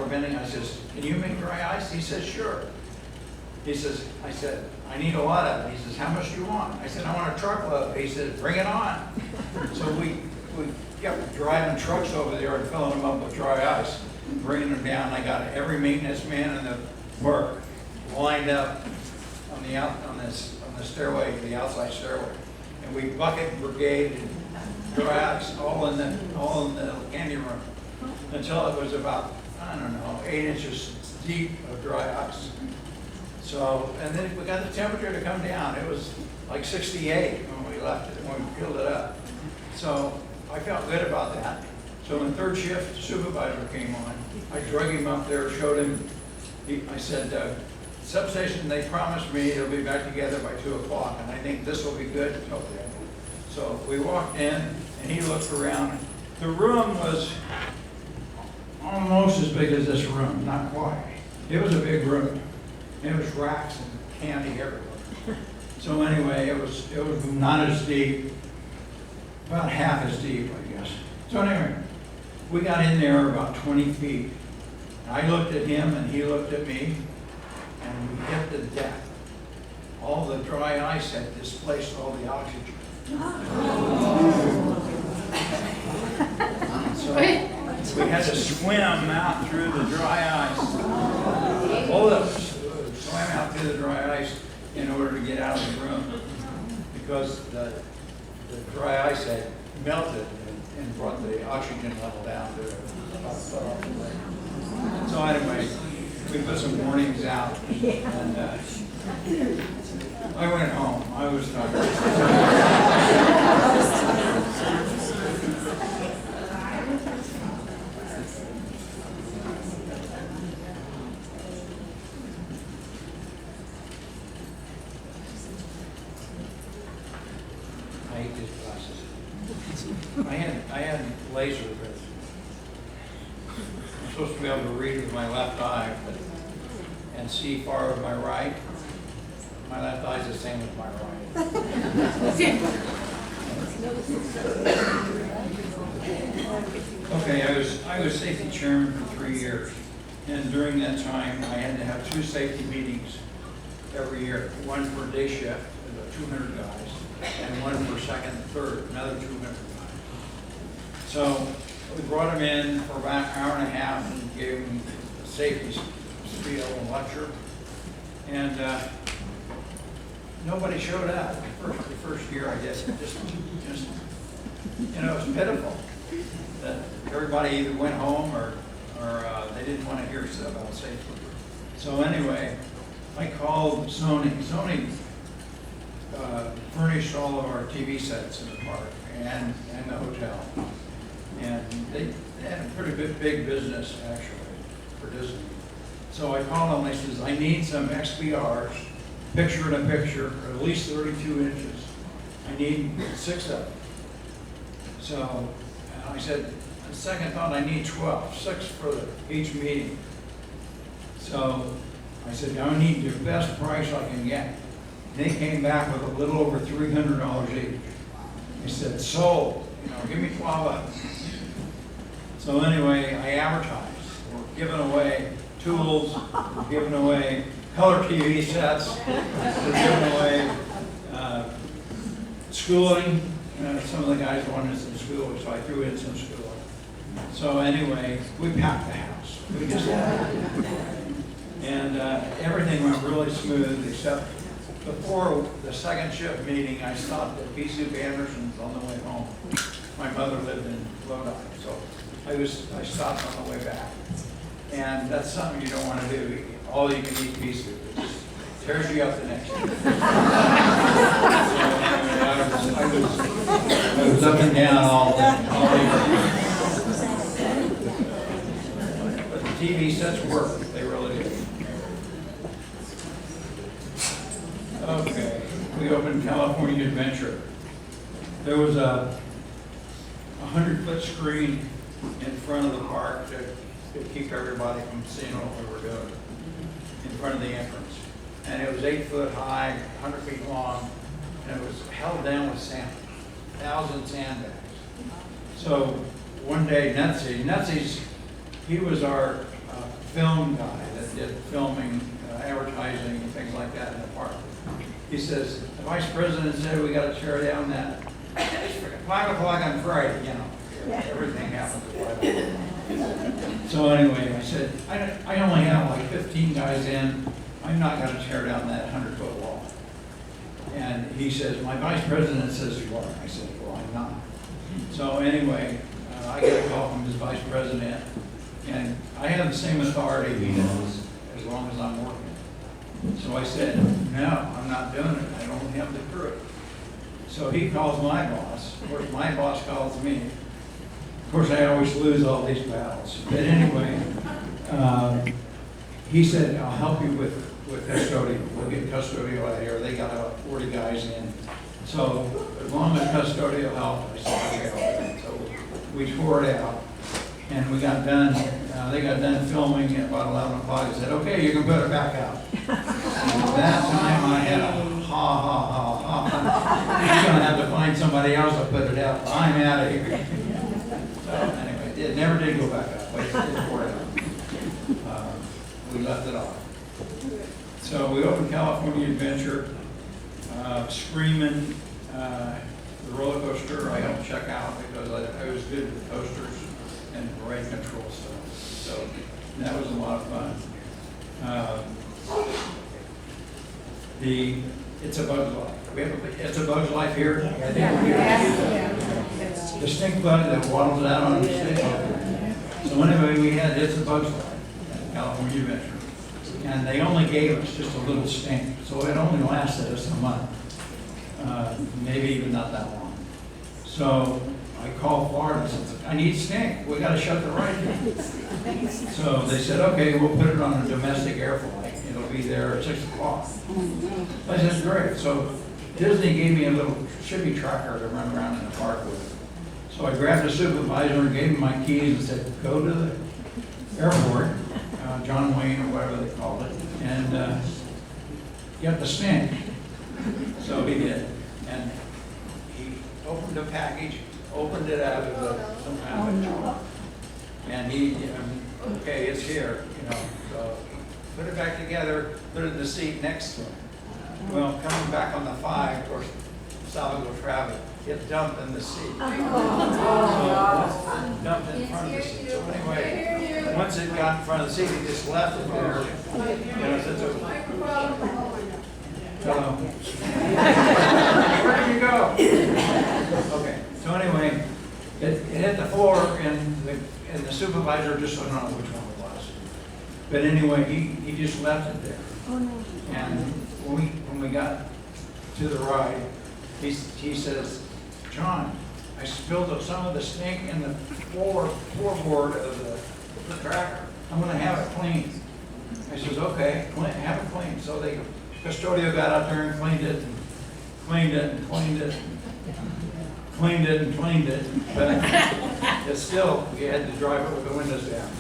vending. I says, can you make dry ice? He says, sure. He says, I said, I need a lot of it. He says, how much do you want? I said, I want a truckload. He said, bring it on. So we kept driving trucks over there and filling them up with dry ice, bringing them down. I got every maintenance man in the park lined up on the stairway, the outside stairway. And we bucket brigade dry ice all in the candy room until it was about, I don't know, 8 inches deep of dry ice. So, and then we got the temperature to come down. It was like 68 when we left it, when we filled it up. So I felt good about that. So when third shift supervisor came on, I drug him up there, showed him, I said, substation, they promised me they'll be back together by 2 o'clock, and I think this will be good. Okay. So we walked in, and he looked around. The room was almost as big as this room, not quite. It was a big room. It was racks and candy everywhere. So anyway, it was not as deep, about half as deep, I guess. So anyway, we got in there about 20 feet. I looked at him and he looked at me, and we hit the deck. All the dry ice had displaced all the oxygen. So we had to swim out through the dry ice. All of us swam out through the dry ice in order to get out of the room because the dry ice had melted and brought the oxygen level down to about a foot off the lake. So anyway, we put some warnings out, and I went home. I was tired. I hate these glasses. I had laser vision. I'm supposed to be able to read with my left eye and see far with my right. My left eye is the same as my right. Okay, I was safety chairman for 3 years, and during that time I had to have 2 safety meetings every year. One for day shift, about 200 guys, and one for second and third, another 200 guys. So we brought them in for about an hour and a half and gave them a safety spiel and lecture. And nobody showed up. The first year I guess just you know, it was pitiful that everybody either went home or they didn't want to hear stuff about safety. So anyway, I called Sony. Sony furnished all of our TV sets in the park and the hotel. And they had a pretty big business, actually, for Disney. So I called them and I says, I need some XBRs, picture-in-a-picture, at least 32 inches. I need 6 of them. So I said, on second thought, I need 12, 6 for each meeting. So I said, I need the best price I can get. They came back with a little over $300 each. He said, sold, give me 12 of them. So anyway, I advertised. We're giving away tools, we're giving away color TV sets, we're giving away schooling. Some of the guys wanted some schooling, so I threw in some schooling. So anyway, we packed the house. We just had it. And everything went really smooth, except before the second shift meeting, I stopped at P. Soup Anderson's on the way home. My mother lived in Lodi, so I stopped on the way back. And that's something you don't want to do. All you can eat P. Soup. It just tears you up the next day. I was up and down all day. But the TV sets work. They really do. Okay, we opened California Adventure. There was a 100-foot screen in front of the park to keep everybody from seeing what we were doing in front of the entrance. And it was 8 foot high, 100 feet long, and it was held down with sand, 1,000 sandbags. So one day, Nutsy, he was our film guy that did filming, advertising, and things like that in the park. He says, the vice president said we got to tear down that. It's freaking 5 o'clock on Friday, you know. Everything happens at 5 o'clock. So anyway, I said, I only have like 15 guys in. I'm not going to tear down that 100-foot wall. And he says, my vice president says you are. I said, well, I'm not. So anyway, I get a call from his vice president, and I have the same authority he does as long as I'm working. So I said, no, I'm not doing it. I don't have the crew. So he calls my boss. Of course, my boss calls me. Of course, I always lose all these battles. But anyway, he said, I'll help you with custodial. We'll get custodial out here. They got about 40 guys in. So as long as custodial helped, I said, okay. So we tore it out, and we got done. They got done filming at about 11 o'clock. I said, okay, you can put it back out. And that time I had a ha. You're going to have to find somebody else to put it out. I'm out of here. So anyway, it never did go back up, but it tore it out. We left it off. So we opened California Adventure, Screaming, the roller coaster I helped check out because I was good with coasters and ride control stuff. So that was a lot of fun. It's a Bug's Life. We have It's a Bug's Life here. I think we have the stink bug that waddles out on the stage. So anyway, we had It's a Bug's Life at California Adventure. And they only gave us just a little stink, so it only lasted us a month, maybe even not that long. So I called Florida and said, I need stink, we got to shut the ride down. So they said, okay, we'll put it on a domestic air flight. It'll be there at 6 o'clock. I said, great. So Disney gave me a little shimmy tracker to run around in the park with. So I grabbed the supervisor and gave him my keys and said, go to the airport, John Wayne or whatever they called it, and get the stink. So he did. And he opened the package, opened it out of some kind of a jar. And he, okay, it's here, you know. So put it back together, put it in the seat next to him. Well, coming back on the 5, of course, Salvador Travis, it dumped in the seat. So dumped in front of the seat. So anyway, once it got in front of the seat, he just left it there. You know, since it was, hello. Where did you go? Okay. So anyway, it hit the floor, and the supervisor just don't know which one it was. But anyway, he just left it there. And when we got to the ride, he says, John, I spilled some of the stink in the floorboard of the tracker. I'm going to have it cleaned. I says, okay, have it cleaned. So the custodial got out there and cleaned it, and cleaned it, and cleaned it, cleaned it, and cleaned it. But it's still, you had to drive it with the windows down.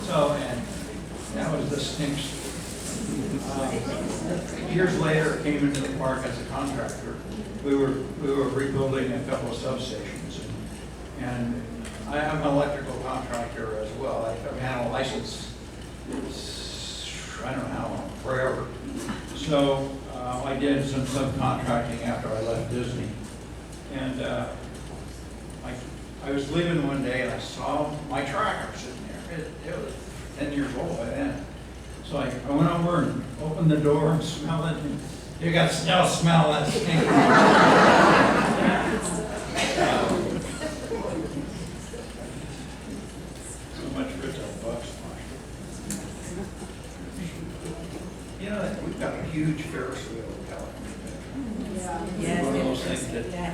So, and that was the stink. Years later, came into the park as a contractor. We were rebuilding a couple of substations, and I'm an electrical contractor as well. I've had a license, I don't know how long, forever. So I did some subcontracting after I left Disney, and I was leaving one day and I saw my tracker sitting there. It was 10 years old by then. So I went over and opened the door and smelled it. And you got to smell that stink. So much for it's a Bugs Life. You know, we've got a huge Ferris wheel in California. One of those things that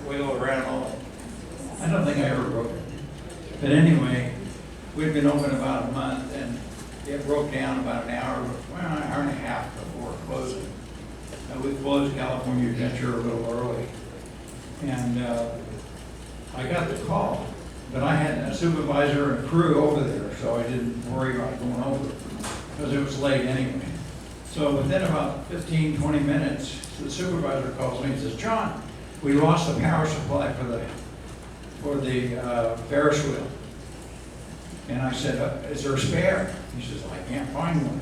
wheel around all. I don't think I ever broke it. But anyway, we'd been open about a month, and it broke down about an hour and a half before closing. We closed California Adventure a little early, and I got the call, but I had a supervisor and crew over there, so I didn't worry about going over because it was late anyway. So within about 15, 20 minutes, the supervisor calls me and says, John, we lost the power supply for the Ferris wheel. And I said, is there a spare? He says, I can't find one.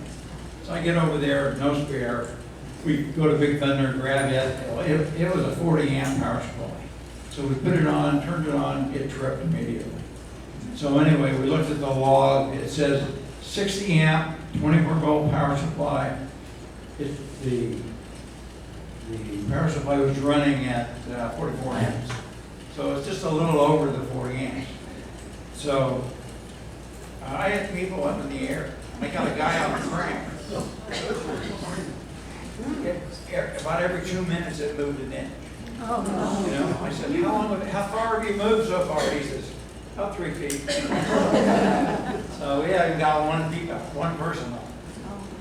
So I get over there, no spare. We go to Big Thunder, grab it. It was a 40 amp power supply. So we put it on, turned it on, it tripped immediately. So anyway, we looked at the log. It says 60 amp, 24 volt power supply. The power supply was running at 44 amps. So it's just a little over the 40 amps. So I had people up in the air. I got a guy on the crank. About every 2 minutes it moved an inch. Oh, no. You know, I said, how far have you moved so far? He says, about 3 feet. So we haven't got one person on.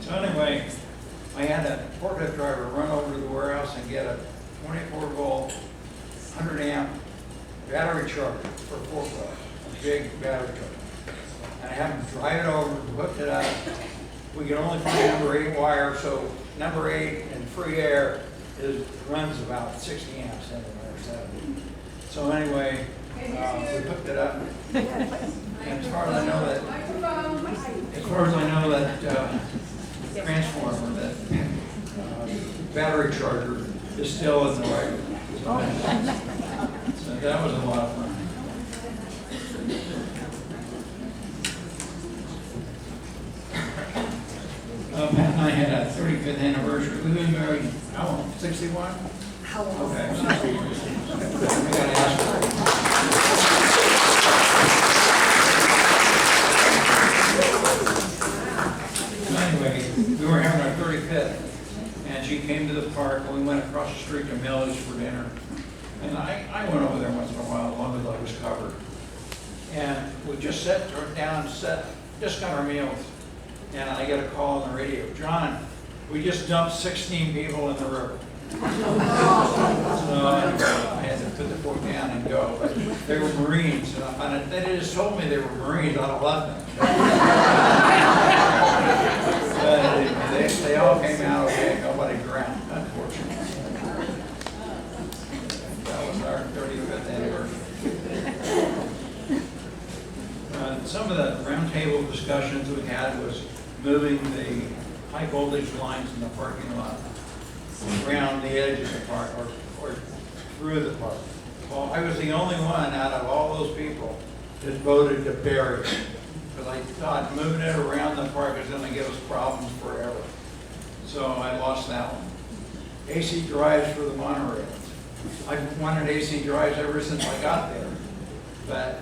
So anyway, I had a forklift driver run over to the warehouse and get a 24 volt, 100 amp battery charger for a forklift, a big battery charger. And I had him drive it over, hooked it up. We can only find number 8 wire, so number 8 in free air runs about 60 amps in there, 70. So anyway, we hooked it up. And as far as I know that, transformer, that battery charger is still in the right. So that was a lot of fun. Pat and I had a 35th anniversary. We've been married, how long? 61? How long? Okay. I gotta ask her. So anyway, we were having our 35th, and she came to the park, and we went across the street to Miller's for dinner. And I went over there once in a while, as long as I was covered. And we just sat down, just got our meals. And I get a call on the radio, John, we just dumped 16 people in the river. So I had to put the book down and go. But they were Marines, and they just told me they were Marines. I'd have loved them. But they all came out okay. Nobody drowned, unfortunately. That was our 35th anniversary. Some of the roundtable discussions we had was moving the high voltage lines in the parking lot around the edge of the park or through the park. Well, I was the only one out of all those people that voted to bury it, because I thought moving it around the park is going to give us problems forever. So I lost that one. AC drives for the monorails. I've wanted AC drives ever since I got there, but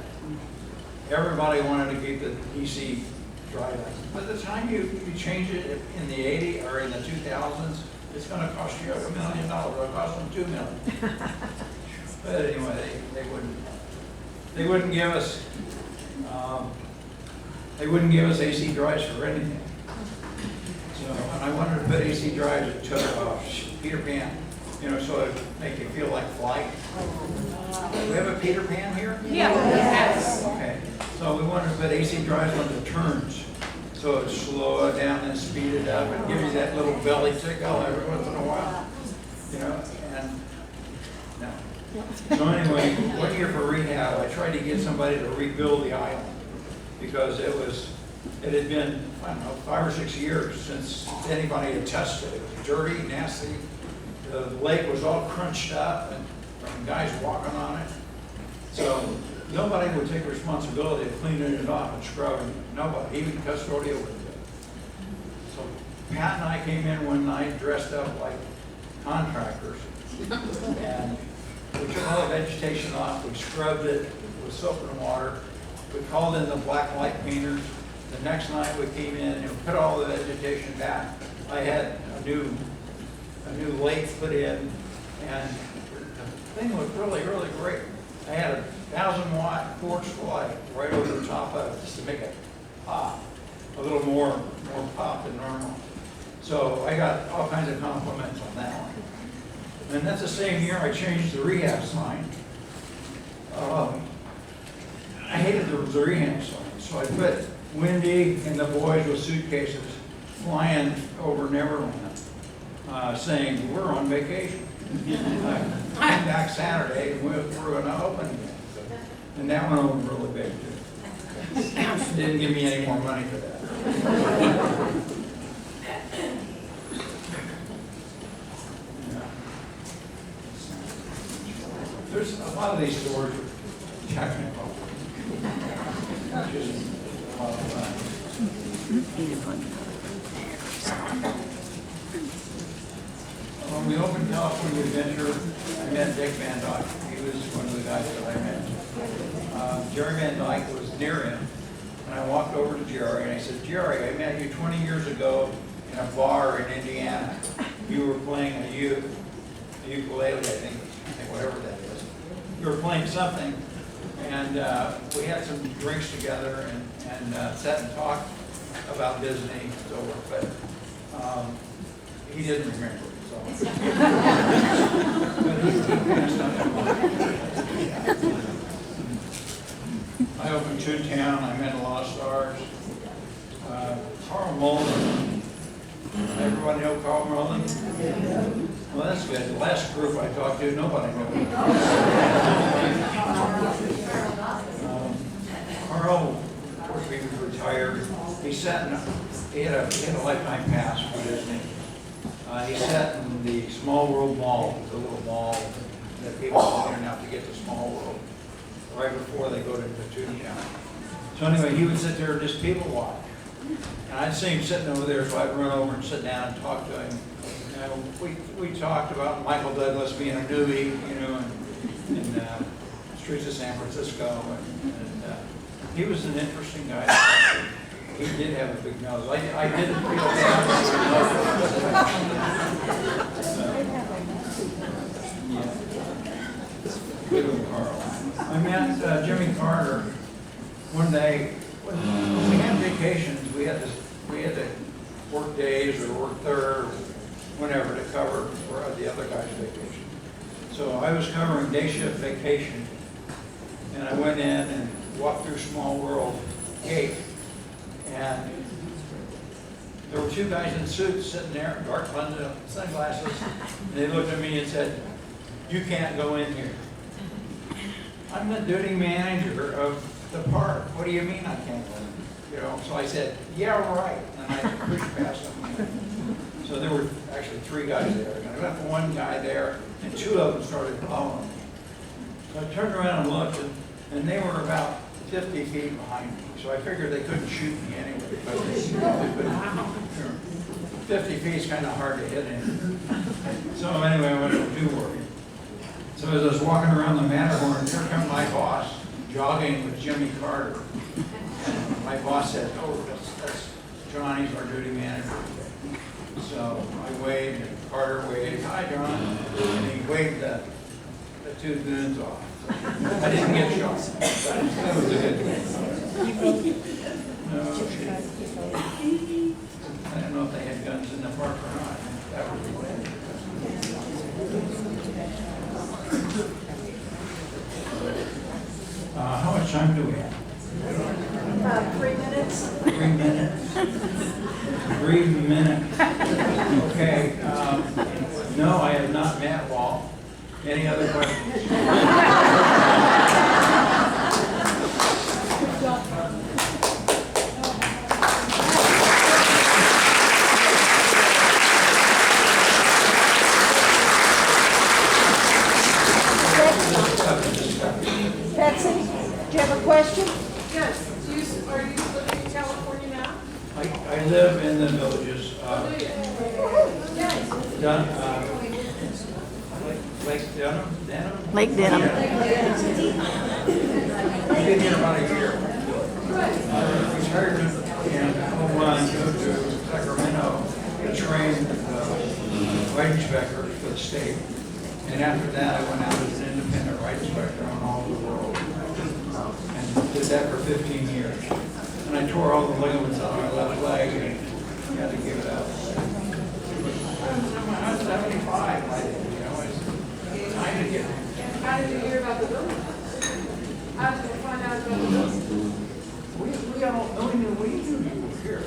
everybody wanted to keep the DC drive. By the time you change it in the 80s or in the 2000s, it's going to cost you $1 million. It'll cost them $2 million. But anyway, they wouldn't give us AC drives for anything. So and I wanted to put AC drives to Peter Pan, you know, so it'd make you feel like flight. Do we have a Peter Pan here? Yeah. Yes. Okay. So we wanted to put AC drives on the turns, so it'd slow it down and speed it up and give you that little belly tickle every once in a while, you know. And no. So anyway, 1 year for rehab, I tried to get somebody to rebuild the island because it had been, I don't know, 5 or 6 years since anybody had touched it. It was dirty, nasty. The lake was all crunched up and from guys walking on it. So nobody would take responsibility of cleaning it off and scrubbing it. Nobody, even custodial would do it. So Pat and I came in one night dressed up like contractors. And we took all the vegetation off, we scrubbed it with soap and water. We called in the black light painters. The next night we came in and we put all the vegetation back. I had a new lake put in, and the thing was really, really great. I had a 1,000-watt porch light right over the top of it just to make it pop, a little more pop than normal. So I got all kinds of compliments on that one. And that's the same year I changed the rehab sign. I hated the rehab sign, so I put Wendy and the boys with suitcases flying over Neverland, saying, we're on vacation. I came back Saturday and we were going to open again. And that went over really big too. Didn't give me any more money for that. There's a lot of these stores are technical. Just a lot of fun. When we opened California Adventure, I met Dick Van Dyke. He was one of the guys that I met. Jerry Van Dyke was near him, and I walked over to Jerry and I said, Jerry, I met you 20 years ago in a bar in Indiana. You were playing a ukulele, I think whatever that is. You were playing something, and we had some drinks together and sat and talked about Disney and so forth, but he didn't remember. But he passed on. I opened Toontown. I met a lot of stars. Carl Mullen. Everybody know Carl Mullen? Well, that's good. The last group I talked to, nobody knew. Carl, of course, he was retired. He had a lifetime pass for Disney. He sat in the Small World Mall, the little mall that people go in and out to get to Small World, right before they go to Toontown. So anyway, he would sit there and just people watch. And I'd see him sitting over there, so I'd run over and sit down and talk to him. We talked about Michael Douglas being a newbie, you know, in streets of San Francisco, and he was an interesting guy. He did have a big nose. I didn't feel bad. Yeah. Good old Carl. I met Jimmy Carter one day. When we had vacations, we had to work days or work third, whenever, to cover for the other guy's vacation. So I was covering day shift vacation, and I went in and walked through Small World Gate. And there were two guys in suits sitting there, dark sunglasses, and they looked at me and said, "You can't go in here." I'm the duty manager of the park. What do you mean I can't go in? You know, so I said, "Yeah, right," and I pushed past them. So there were actually three guys there, and I left one guy there, and two of them started following me. So I turned around and looked, and they were about 50 feet behind me, so I figured they couldn't shoot me anyway. But 50 feet is kind of hard to hit him. So anyway, I went to do work. So as I was walking around the Matterhorn, here come my boss, jogging with Jimmy Carter. And my boss said, "Oh, that's John, he's our duty manager." So I waved, and Carter waved, "Hi, John," and he waved the two goons off. I didn't get shot. That was a good thing. No, shit. I don't know if they had guns in the park or not. That was the way. How much time do we have? 3 minutes. 3 minutes. 3 minutes. Okay. No, I have not met Walt. Any other questions? Betsy, do you have a question? Yes. Are you living in California now? I live in the villages. Lake Denham? Lake Denham. I've been here about a year. Retired in 01 to Sacramento to train right inspectors for the state. And after that, I went out as an independent right inspector on all over the world. And did that for 15 years. And I tore all the ligaments out of my left leg and had to give it up. I'm 75, it's time to get. How did you hear about the building? How did you find out about the building? We all knew you were here.